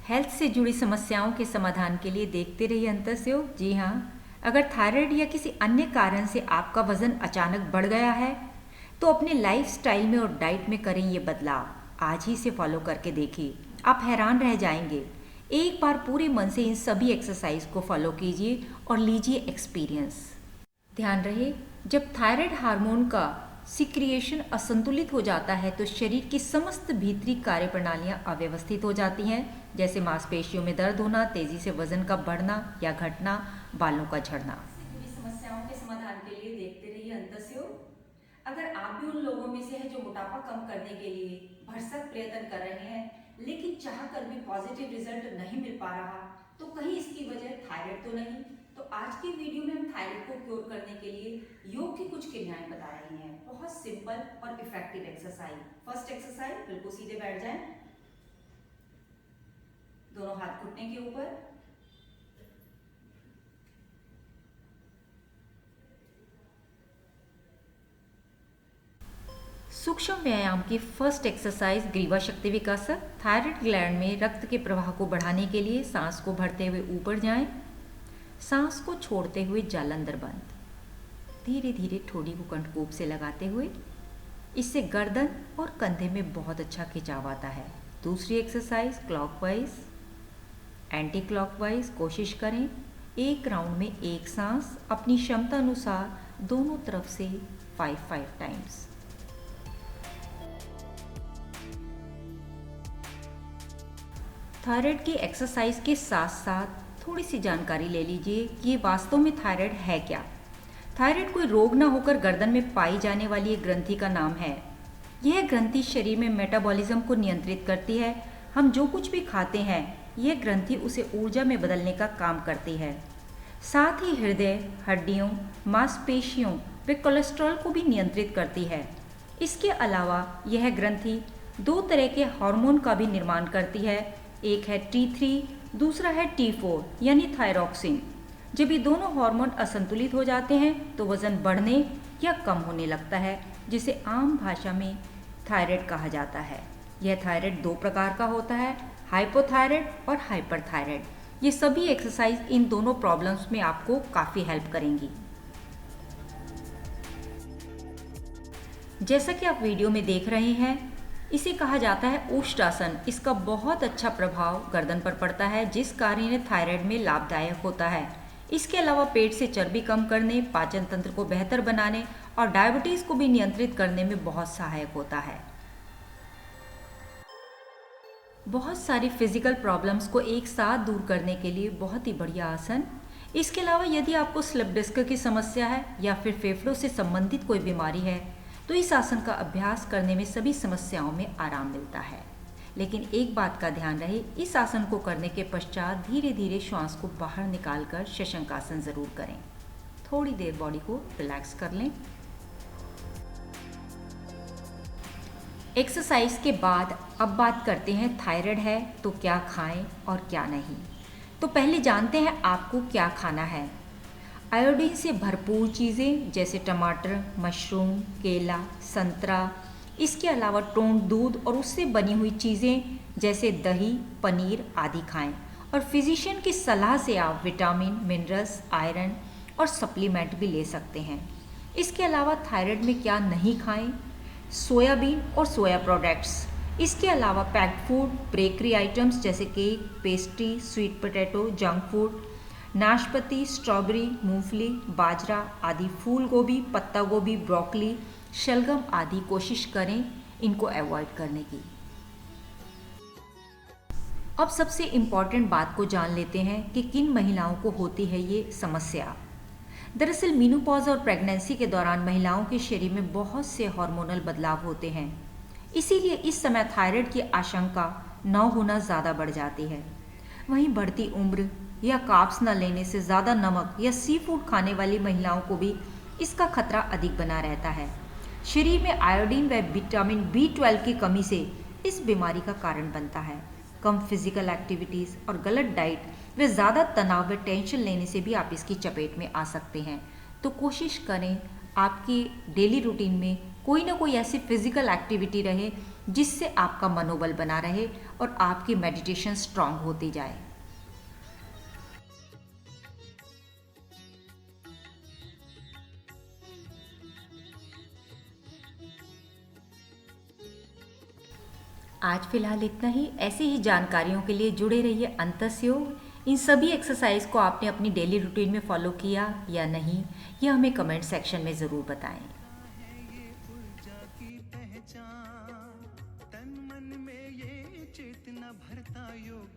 Health से जुड़ी समस्याओं के समाधान के लिए देखते रहिए अंतर्सयोग। जी हाँ, अगर थायराइड या किसी अन्य कारण से आपका वजन अचानक बढ़ गया है तो अपने लाइफस्टाइल में और डाइट में करें ये बदलाव। आज ही से फॉलो करके देखिए, आप हैरान रह जाएंगे। एक बार पूरे मन से इन सभी एक्सरसाइज को फॉलो कीजिए और लीजिए एक्सपीरियंस। ध्यान रहे, जब थायराइड हार्मोन का सिक्रिएशन असंतुलित हो जाता है तो शरीर की समस्त भीतरी कार्य प्रणालियां अव्यवस्थित हो जाती हैं, जैसे मांसपेशियों में दर्द होना, तेजी से वजन का बढ़ना या घटना, बालों का झड़ना। समस्याओं के समाधान के लिए देखते रहिए अंतर्सयोग। अगर आप भी उन लोगों में से हैं जो मोटापा कम करने के लिए भरसक प्रयत्न कर रहे हैं लेकिन चाहकर भी पॉजिटिव रिजल्ट नहीं मिल पा रहा, तो कहीं इसकी वजह थायराइड तो नहीं। तो आज की वीडियो में हम थायराइड को क्योर करने के लिए योग की कुछ क्रियाएं बता रहे हैं, बहुत सिंपल और इफेक्टिव एक्सरसाइज। फर्स्ट एक्सरसाइज, बिल्कुल सीधे बैठ जाएं, दोनों हाथ घुटने के ऊपर। सूक्ष्म व्यायाम की फर्स्ट एक्सरसाइज ग्रीवा शक्ति विकासक। थायराइड ग्लैंड में रक्त के प्रवाह को बढ़ाने के लिए सांस को भरते हुए ऊपर जाएं, सांस को छोड़ते हुए जाल अंदर बंद, धीरे धीरे ठोड़ी को कंठकोप से लगाते हुए। इससे गर्दन और कंधे में बहुत अच्छा खिंचाव आता है। दूसरी एक्सरसाइज क्लॉकवाइज एंटी क्लॉकवाइज। कोशिश करें एक राउंड में एक सांस अपनी क्षमता अनुसार दोनों तरफ से 5 टाइम्स। थायराइड की एक्सरसाइज के साथ साथ थोड़ी सी जानकारी ले लीजिए कि ये वास्तव में थायराइड है क्या। थायराइड कोई रोग ना होकर गर्दन में पाई जाने वाली एक ग्रंथि का नाम है। यह ग्रंथि शरीर में मेटाबॉलिज्म को नियंत्रित करती है। हम जो कुछ भी खाते हैं यह ग्रंथि उसे ऊर्जा में बदलने का काम करती है। साथ ही हृदय, हड्डियों, मांसपेशियों व कोलेस्ट्रॉल को भी नियंत्रित करती है। इसके अलावा यह ग्रंथि 2 तरह के हार्मोन का भी निर्माण करती है। एक है T3, दूसरा है T4 यानी थायरॉक्सिन। जब ये दोनों हार्मोन असंतुलित हो जाते हैं तो वजन बढ़ने या कम होने लगता है, जिसे आम भाषा में थायराइड कहा जाता है। यह थायराइड 2 प्रकार का होता है, हाइपोथायराइड और हाइपरथायराइड। ये सभी एक्सरसाइज इन दोनों प्रॉब्लम्स में आपको काफ़ी हेल्प करेंगी। जैसा कि आप वीडियो में देख रहे हैं, इसे कहा जाता है ओष्ठासन। इसका बहुत अच्छा प्रभाव गर्दन पर पड़ता है, जिस कारण ये थायराइड में लाभदायक होता है। इसके अलावा पेट से चर्बी कम करने, पाचन तंत्र को बेहतर बनाने और डायबिटीज़ को भी नियंत्रित करने में बहुत सहायक होता है। बहुत सारी फिजिकल प्रॉब्लम्स को एक साथ दूर करने के लिए बहुत ही बढ़िया आसन। इसके अलावा यदि आपको स्लिप डिस्क की समस्या है या फिर फेफड़ों से संबंधित कोई बीमारी है तो इस आसन का अभ्यास करने में सभी समस्याओं में आराम मिलता है। लेकिन एक बात का ध्यान रहे, इस आसन को करने के पश्चात धीरे धीरे श्वास को बाहर निकालकर शशंकासन जरूर करें। थोड़ी देर बॉडी को रिलैक्स कर लें। एक्सरसाइज के बाद अब बात करते हैं थायराइड है तो क्या खाएं और क्या नहीं। तो पहले जानते हैं आपको क्या खाना है। आयोडीन से भरपूर चीज़ें जैसे टमाटर, मशरूम, केला, संतरा, इसके अलावा टोंड दूध और उससे बनी हुई चीज़ें जैसे दही, पनीर आदि खाएं। और फिजिशियन की सलाह से आप विटामिन, मिनरल्स, आयरन और सप्लीमेंट भी ले सकते हैं। इसके अलावा थायराइड में क्या नहीं खाएं, सोयाबीन और सोया प्रोडक्ट्स। इसके अलावा पैक्ड फूड, बेकरी आइटम्स जैसे cake, pastry, sweet potato, junk food, नाशपाती, स्ट्रॉबेरी, मूंगफली, बाजरा आदि, फूल गोभी, पत्ता गोभी, ब्रोकली, शलगम आदि कोशिश करें इनको अवॉइड करने की। अब सबसे इम्पॉर्टेंट बात को जान लेते हैं कि किन महिलाओं को होती है ये समस्या। दरअसल मेनोपॉज और प्रेगनेंसी के दौरान महिलाओं के शरीर में बहुत से हार्मोनल बदलाव होते हैं। इसीलिए इस समय थायराइड की आशंका 9 गुना ज़्यादा बढ़ जाती है। वहीं बढ़ती उम्र या कार्ब्स न लेने से ज़्यादा नमक या सी फूड खाने वाली महिलाओं को भी इसका खतरा अधिक बना रहता है। शरीर में आयोडीन व विटामिन B12 की कमी से इस बीमारी का कारण बनता है। कम फिजिकल एक्टिविटीज़ और गलत डाइट व ज़्यादा तनाव व टेंशन लेने से भी आप इसकी चपेट में आ सकते हैं। तो कोशिश करें आपकी डेली रूटीन में कोई ना कोई ऐसी फिजिकल एक्टिविटी रहे जिससे आपका मनोबल बना रहे और आपकी मेडिटेशन स्ट्रांग होती जाए। आज फिलहाल इतना ही। ऐसी ही जानकारियों के लिए जुड़े रहिए अंतस योग। इन सभी एक्सरसाइज को आपने अपनी डेली रूटीन में फॉलो किया या नहीं, ये हमें कमेंट सेक्शन में ज़रूर बताएं।